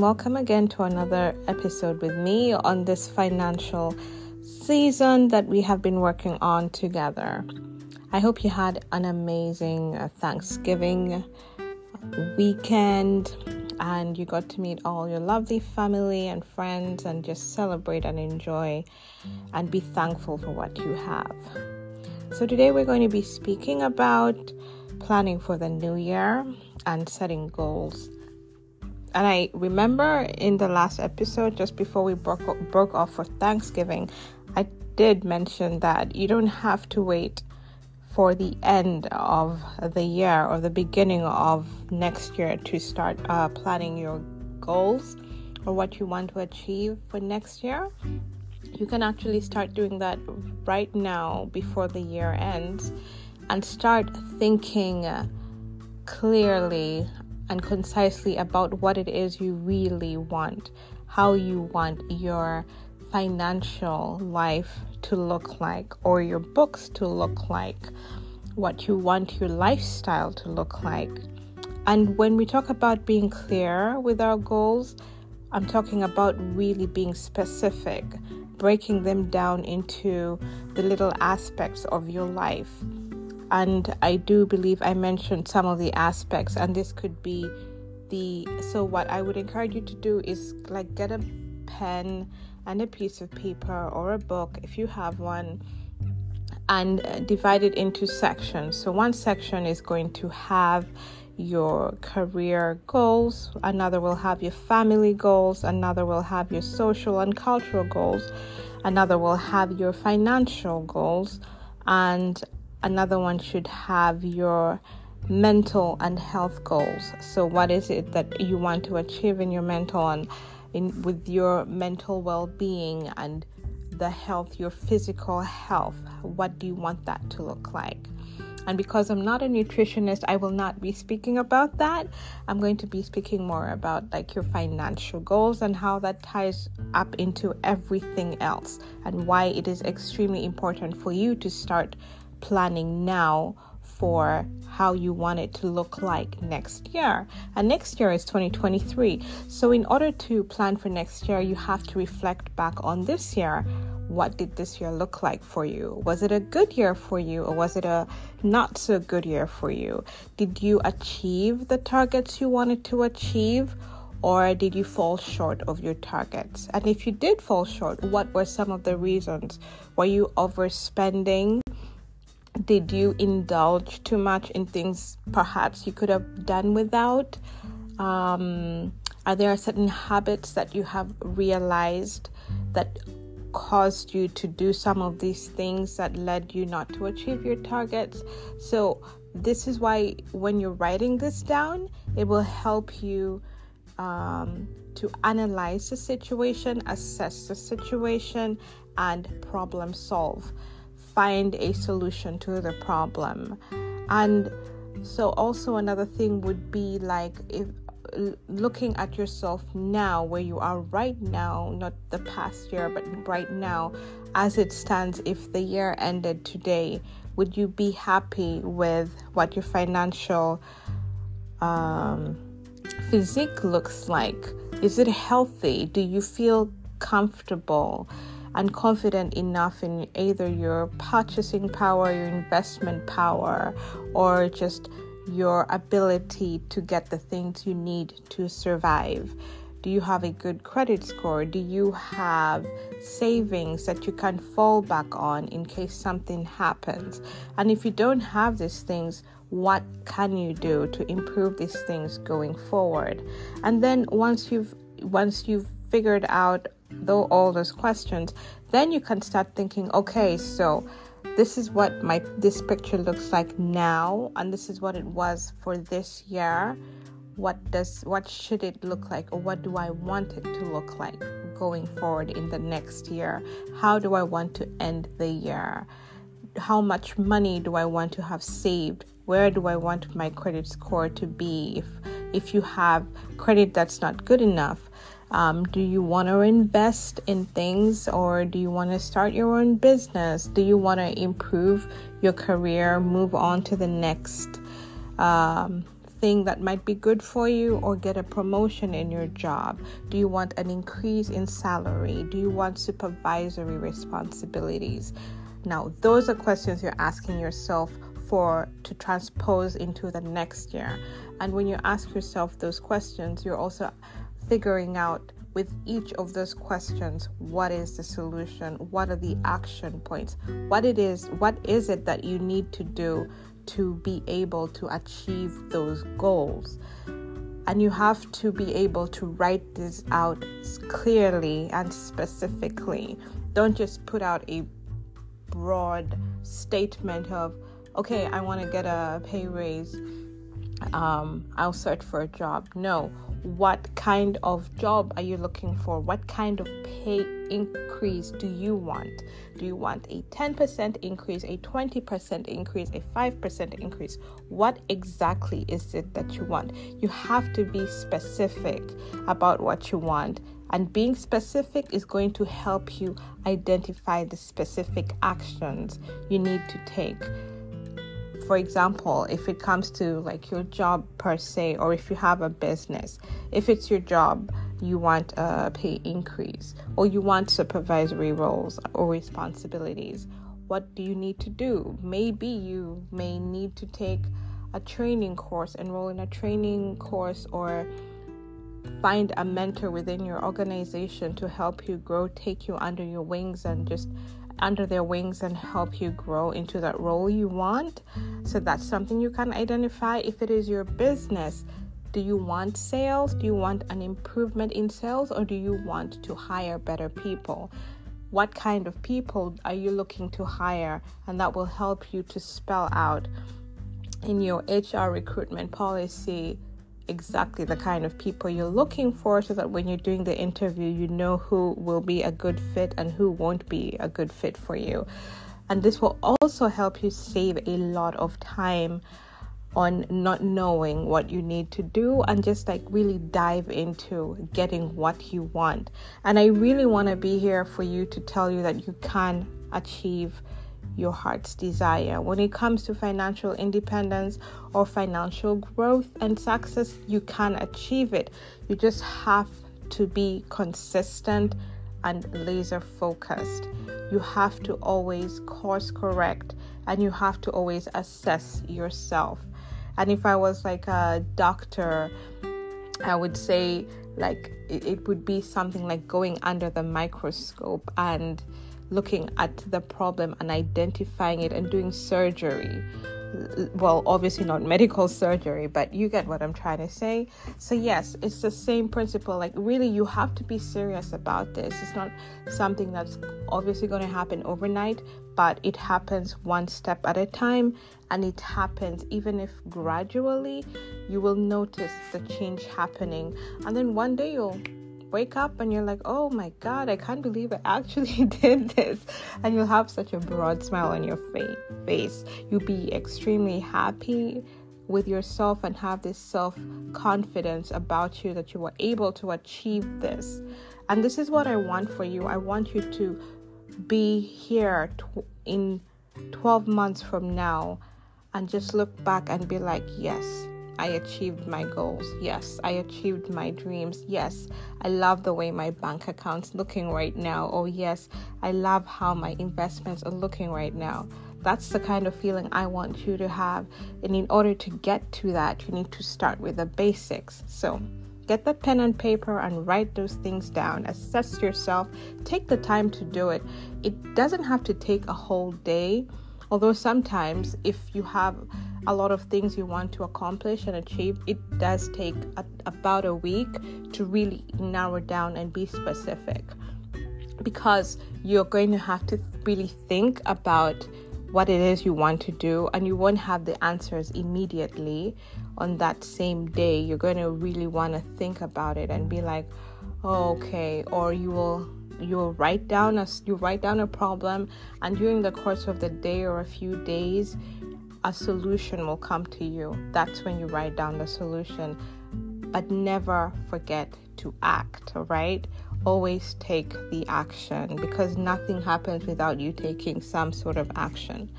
welcome again to another episode with me on this financial season that we have been working on together. I hope you had an amazing Thanksgiving weekend and you got to meet all your lovely family and friends and just celebrate and enjoy and be thankful for what you have. So today we're going to be speaking about planning for the new year and setting goals. And I remember in the last episode, just before we broke off for Thanksgiving, I did mention that you don't have to wait for the end of the year or the beginning of next year to start planning your goals or what you want to achieve for next year. You can actually start doing that right now before the year ends and start thinking clearly and concisely about what it is you really want, how you want your financial life to look like, or your books to look like, what you want your lifestyle to look like. And when we talk about being clear with our goals, I'm talking about really being specific, breaking them down into the little aspects of your life. And I do believe I mentioned some of the aspects, and this could be so what I would encourage you to do is like get a pen and a piece of paper or a book if you have one, and divide it into sections. So one section is going to have your career goals, another will have your family goals, another will have your social and cultural goals, another will have your financial goals, and another one should have your mental and health goals. So what is it that you want to achieve in your mental and with your mental well-being and the health, your physical health? What do you want that to look like? And because I'm not a nutritionist, I will not be speaking about that. I'm going to be speaking more about like your financial goals and how that ties up into everything else and why it is extremely important for you to start planning now for how you want it to look like next year. And next year is 2023. So in order to plan for next year, you have to reflect back on this year. What did this year look like for you? Was it a good year for you, or was it a not so good year for you? Did you achieve the targets you wanted to achieve, or did you fall short of your targets? And if you did fall short, what were some of the reasons? Were you overspending? Did you indulge too much in things perhaps you could have done without? Are there certain habits that you have realized that caused you to do some of these things that led you not to achieve your targets? So this is why when you're writing this down, it will help you to analyze the situation, assess the situation, and problem solve. Find a solution to the problem. And so also another thing would be like if looking at yourself now, where you are right now, not the past year, but right now as it stands. If the year ended today, would you be happy with what your financial physique looks like? Is it healthy? Do you feel comfortable and confident enough in either your purchasing power, your investment power, or just your ability to get the things you need to survive? Do you have a good credit score? Do you have savings that you can fall back on in case something happens? And if you don't have these things, what can you do to improve these things going forward? And then once you've figured out though all those questions, then you can start thinking, okay, so this is what this picture looks like now, and this is what it was for this year. What should it look like, or what do I want it to look like going forward in the next year? How do I want to end the year? How much money do I want to have saved? Where do I want my credit score to be if you have credit that's not good enough? Do you want to invest in things, or do you want to start your own business? Do you want to improve your career, move on to the next thing that might be good for you, or get a promotion in your job? Do you want an increase in salary? Do you want supervisory responsibilities? Now, those are questions you're asking yourself to transpose into the next year. And when you ask yourself those questions, you're also figuring out with each of those questions, what is the solution? What are the action points? What is it that you need to do to be able to achieve those goals? And you have to be able to write this out clearly and specifically. Don't just put out a broad statement of, okay, I want to get a pay raise. I'll search for a job. No. What kind of job are you looking for? What kind of pay increase do you want? Do you want a 10% increase, a 20% increase, a 5% increase? What exactly is it that you want? You have to be specific about what you want. And being specific is going to help you identify the specific actions you need to take. For example, if it comes to like your job per se, or if you have a business, if it's your job, you want a pay increase, or you want supervisory roles or responsibilities, what do you need to do? Maybe you may need to take a training course, enroll in a training course, or find a mentor within your organization to help you grow, take you under your wings and just under their wings and help you grow into that role you want. So that's something you can identify. If it is your business, do you want sales? Do you want an improvement in sales, or do you want to hire better people? What kind of people are you looking to hire? And that will help you to spell out in your HR recruitment policy exactly the kind of people you're looking for, so that when you're doing the interview, you know who will be a good fit and who won't be a good fit for you. And this will also help you save a lot of time on not knowing what you need to do, and just like really dive into getting what you want. And I really want to be here for you to tell you that you can achieve your heart's desire. When it comes to financial independence or financial growth and success, you can achieve it. You just have to be consistent and laser focused. You have to always course correct, and you have to always assess yourself. And if I was like a doctor, I would say like it would be something like going under the microscope and looking at the problem and identifying it and doing surgery. Well, obviously not medical surgery, but you get what I'm trying to say. So yes, it's the same principle. Like really, you have to be serious about this. It's not something that's obviously going to happen overnight, but it happens one step at a time, and it happens even if gradually. You will notice the change happening, and then one day you'll wake up and you're like, oh my God, I can't believe I actually did this. And you'll have such a broad smile on your face. You'll be extremely happy with yourself and have this self-confidence about you that you were able to achieve this. And this is what I want for you. I want you to be here in 12 months from now and just look back and be like, yes, I achieved my goals. Yes, I achieved my dreams. Yes, I love the way my bank account's looking right now. Oh yes, I love how my investments are looking right now. That's the kind of feeling I want you to have. And in order to get to that, you need to start with the basics. So get the pen and paper and write those things down. Assess yourself. Take the time to do it. It doesn't have to take a whole day. Although sometimes if you have a lot of things you want to accomplish and achieve, it does take about a week to really narrow down and be specific, because you're going to have to really think about what it is you want to do, and you won't have the answers immediately on that same day. You're going to really want to think about it and be like, oh, okay. Or you'll write down a problem, and during the course of the day or a few days, a solution will come to you. That's when you write down the solution. But never forget to act, all right? Always take the action, because nothing happens without you taking some sort of action.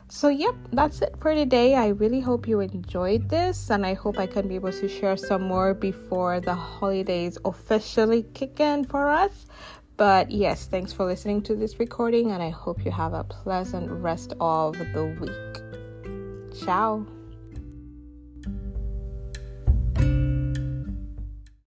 So, yep, that's it for today. I really hope you enjoyed this, and I hope I can be able to share some more before the holidays officially kick in for us. But yes, thanks for listening to this recording, and I hope you have a pleasant rest of the week. Ciao.